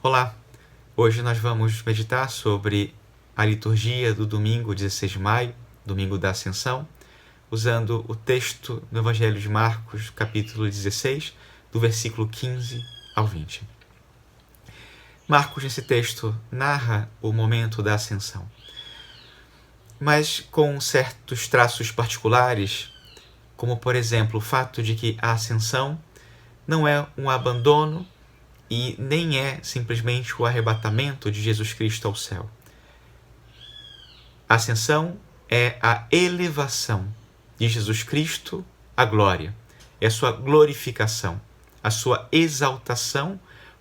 Olá! Hoje nós vamos meditar sobre a liturgia do domingo 16 de maio, domingo da Ascensão, usando o texto do Evangelho de Marcos, capítulo 16, do versículo 15 ao 20. Marcos, nesse texto, narra o momento da Ascensão, mas com certos traços particulares, como, por exemplo, o fato de que a Ascensão não é um abandono e nem é simplesmente o arrebatamento de Jesus Cristo ao céu. A ascensão é a elevação de Jesus Cristo à glória, é a sua glorificação, a sua exaltação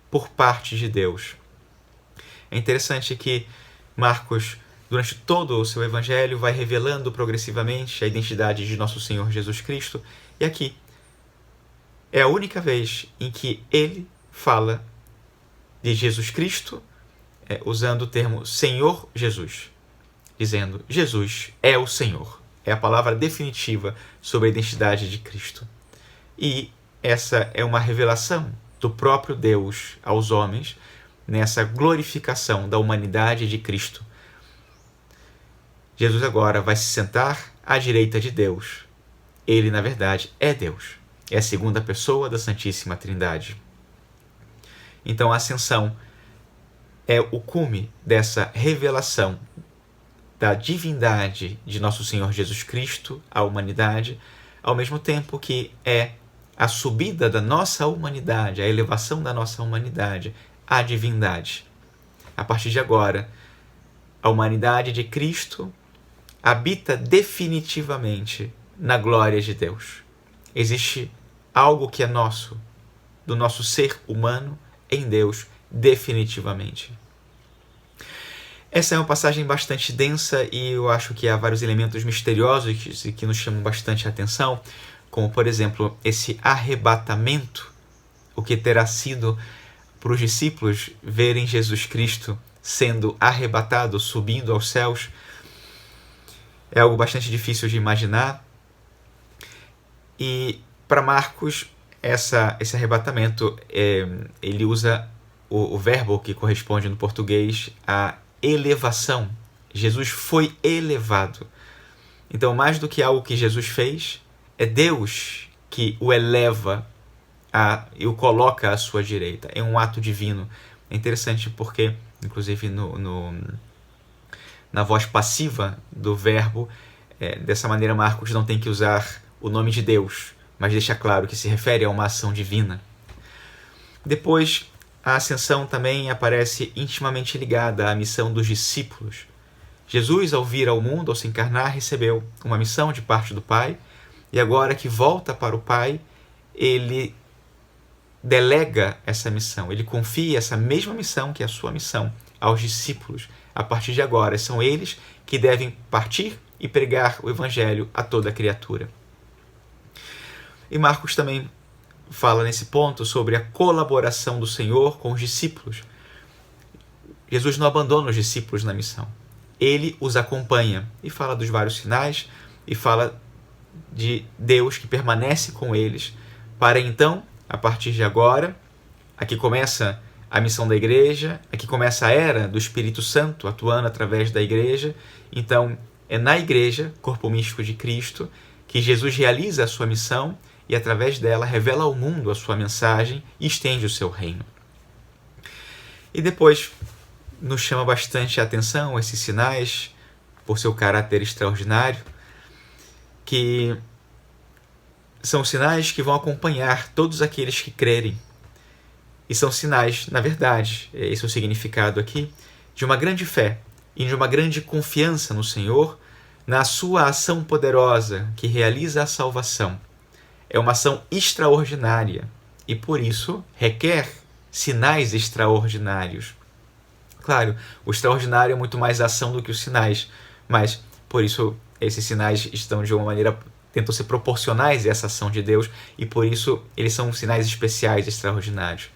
por parte de Deus. É interessante que Marcos, durante todo o seu evangelho, vai revelando progressivamente a identidade de nosso Senhor Jesus Cristo, e aqui é a única vez em que ele fala de Jesus Cristo, usando o termo Senhor Jesus, dizendo Jesus é o Senhor. É a palavra definitiva sobre a identidade de Cristo. E essa é uma revelação do próprio Deus aos homens nessa glorificação da humanidade de Cristo. Jesus agora vai se sentar à direita de Deus. Ele, na verdade, é Deus. É a segunda pessoa da Santíssima Trindade. Então a ascensão é o cume dessa revelação da divindade de nosso Senhor Jesus Cristo à humanidade, ao mesmo tempo que é a subida da nossa humanidade, a elevação da nossa humanidade à divindade. A partir de agora, a humanidade de Cristo habita definitivamente na glória de Deus. Existe algo que é nosso, do nosso ser humano, em Deus, definitivamente. Essa é uma passagem bastante densa e eu acho que há vários elementos misteriosos que nos chamam bastante a atenção, como, por exemplo, esse arrebatamento, o que terá sido para os discípulos verem Jesus Cristo sendo arrebatado, subindo aos céus. É algo bastante difícil de imaginar. E para Marcos, esse arrebatamento, ele usa o verbo que corresponde no português a elevação. Jesus foi elevado. Então, mais do que algo que Jesus fez, é Deus que o eleva e o coloca à sua direita. É um ato divino. É interessante porque, inclusive, na voz passiva do verbo, dessa maneira Marcos não tem que usar o nome de Deus, mas deixa claro que se refere a uma ação divina. Depois, a ascensão também aparece intimamente ligada à missão dos discípulos. Jesus, ao vir ao mundo, ao se encarnar, recebeu uma missão de parte do Pai, e agora que volta para o Pai, ele delega essa missão, ele confia essa mesma missão, que é a sua missão, aos discípulos. A partir de agora, são eles que devem partir e pregar o Evangelho a toda criatura. E Marcos também fala nesse ponto sobre a colaboração do Senhor com os discípulos. Jesus não abandona os discípulos na missão. Ele os acompanha e fala dos vários sinais e fala de Deus que permanece com eles para então, a partir de agora, aqui começa a missão da igreja, aqui começa a era do Espírito Santo atuando através da igreja. Então, é na igreja, corpo místico de Cristo, que Jesus realiza a sua missão e, através dela, revela ao mundo a sua mensagem e estende o seu reino. E depois, nos chama bastante a atenção esses sinais, por seu caráter extraordinário, que são sinais que vão acompanhar todos aqueles que crerem. E são sinais, na verdade, esse é o significado aqui, de uma grande fé e de uma grande confiança no Senhor, na sua ação poderosa que realiza a salvação. É uma ação extraordinária e, por isso, requer sinais extraordinários. Claro, o extraordinário é muito mais ação do que os sinais, mas, por isso, esses sinais estão, de uma maneira, tentam ser proporcionais a essa ação de Deus e, por isso, eles são sinais especiais, extraordinários.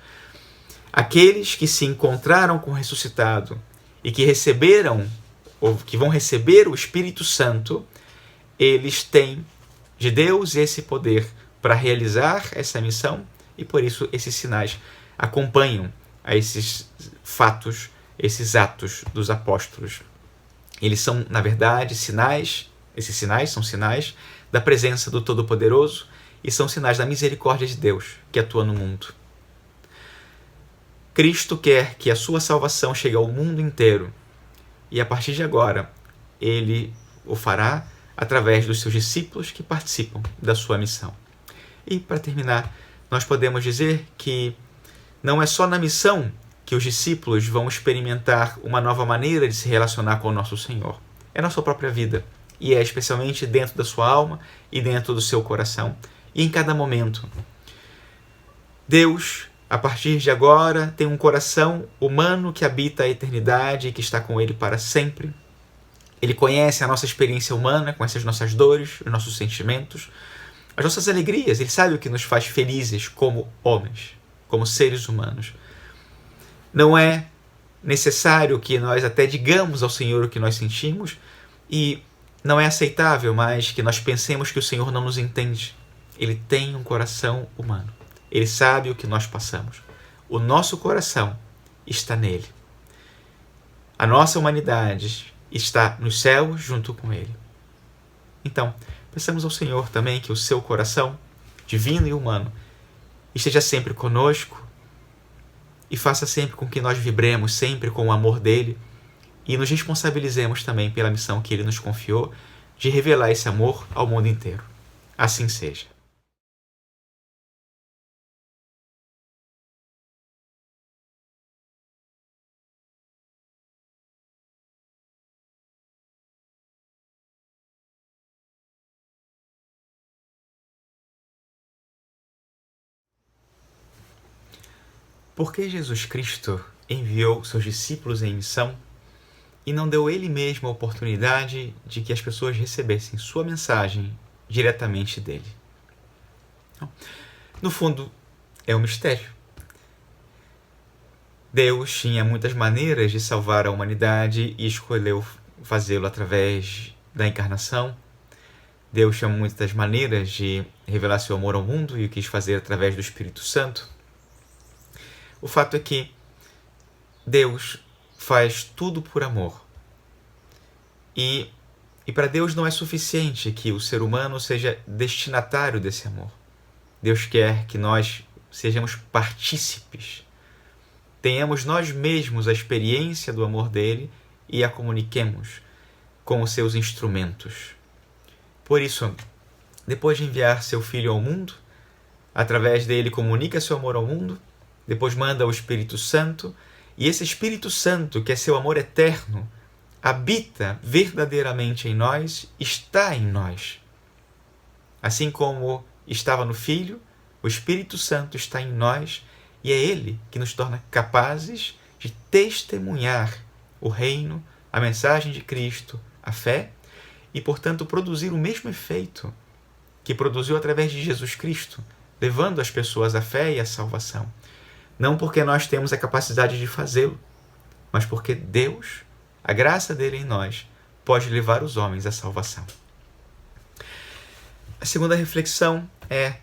Aqueles que se encontraram com o ressuscitado e que receberam, ou que vão receber o Espírito Santo, eles têm de Deus esse poder para realizar essa missão e, por isso, esses sinais acompanham a esses fatos, esses atos dos apóstolos. Eles são, na verdade, sinais, esses sinais são sinais da presença do Todo-Poderoso e são sinais da misericórdia de Deus que atua no mundo. Cristo quer que a sua salvação chegue ao mundo inteiro e, a partir de agora, Ele o fará através dos seus discípulos que participam da sua missão. E, para terminar, nós podemos dizer que não é só na missão que os discípulos vão experimentar uma nova maneira de se relacionar com o nosso Senhor. É na sua própria vida, e é especialmente dentro da sua alma e dentro do seu coração, e em cada momento. Deus, a partir de agora, tem um coração humano que habita a eternidade e que está com Ele para sempre. Ele conhece a nossa experiência humana, conhece as nossas dores, os nossos sentimentos, as nossas alegrias. Ele sabe o que nos faz felizes como homens, como seres humanos. Não é necessário que nós até digamos ao Senhor o que nós sentimos, e não é aceitável mais que nós pensemos que o Senhor não nos entende. Ele tem um coração humano. Ele sabe o que nós passamos. O nosso coração está nele. A nossa humanidade está nos céus junto com Ele. Então, peçamos ao Senhor também que o seu coração, divino e humano, esteja sempre conosco e faça sempre com que nós vibremos sempre com o amor dele e nos responsabilizemos também pela missão que Ele nos confiou de revelar esse amor ao mundo inteiro. Assim seja. Porque Jesus Cristo enviou seus discípulos em missão e não deu Ele mesmo a oportunidade de que as pessoas recebessem sua mensagem diretamente dele. No fundo, é um mistério. Deus tinha muitas maneiras de salvar a humanidade e escolheu fazê-lo através da encarnação. Deus tinha muitas maneiras de revelar seu amor ao mundo e o quis fazer através do Espírito Santo. O fato é que Deus faz tudo por amor. E para Deus não é suficiente que o ser humano seja destinatário desse amor. Deus quer que nós sejamos partícipes. Tenhamos nós mesmos a experiência do amor dele e a comuniquemos com os seus instrumentos. Por isso, depois de enviar seu Filho ao mundo, através dele comunica seu amor ao mundo, depois manda o Espírito Santo, e esse Espírito Santo, que é seu amor eterno, habita verdadeiramente em nós, está em nós. Assim como estava no Filho, o Espírito Santo está em nós, e é Ele que nos torna capazes de testemunhar o reino, a mensagem de Cristo, a fé, e, portanto, produzir o mesmo efeito que produziu através de Jesus Cristo, levando as pessoas à fé e à salvação. Não porque nós temos a capacidade de fazê-lo, mas porque Deus, a graça dele em nós, pode levar os homens à salvação. A segunda reflexão é: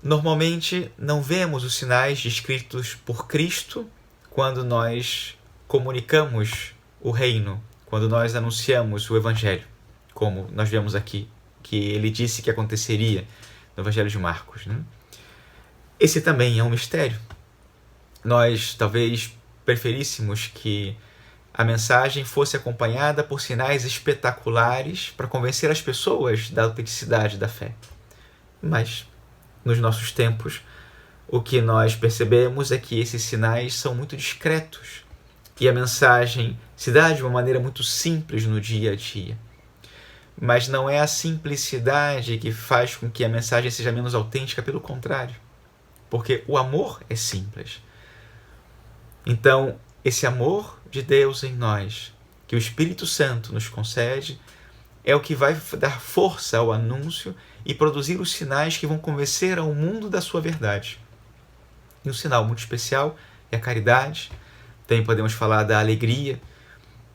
normalmente não vemos os sinais descritos por Cristo quando nós comunicamos o reino, quando nós anunciamos o Evangelho, como nós vemos aqui, que ele disse que aconteceria no Evangelho de Marcos, né? Esse também é um mistério. Nós talvez preferíssemos que a mensagem fosse acompanhada por sinais espetaculares para convencer as pessoas da autenticidade da fé. Mas, nos nossos tempos, o que nós percebemos é que esses sinais são muito discretos e a mensagem se dá de uma maneira muito simples no dia a dia. Mas não é a simplicidade que faz com que a mensagem seja menos autêntica, pelo contrário. Porque o amor é simples. Então, esse amor de Deus em nós, que o Espírito Santo nos concede, é o que vai dar força ao anúncio e produzir os sinais que vão convencer ao mundo da sua verdade. E um sinal muito especial é a caridade. Também podemos falar da alegria,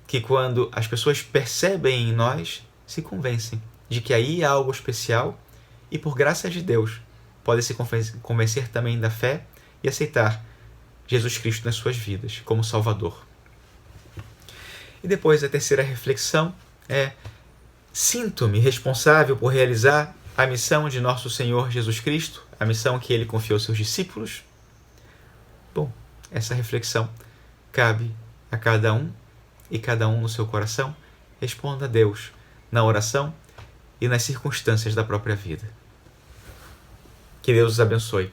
que quando as pessoas percebem em nós, se convencem de que aí há algo especial e, por graça de Deus, podem se convencer também da fé e aceitar Jesus Cristo nas suas vidas, como Salvador. E depois a terceira reflexão é: sinto-me responsável por realizar a missão de nosso Senhor Jesus Cristo, a missão que Ele confiou aos seus discípulos? Bom, essa reflexão cabe a cada um, e cada um no seu coração responda a Deus na oração e nas circunstâncias da própria vida. Que Deus os abençoe.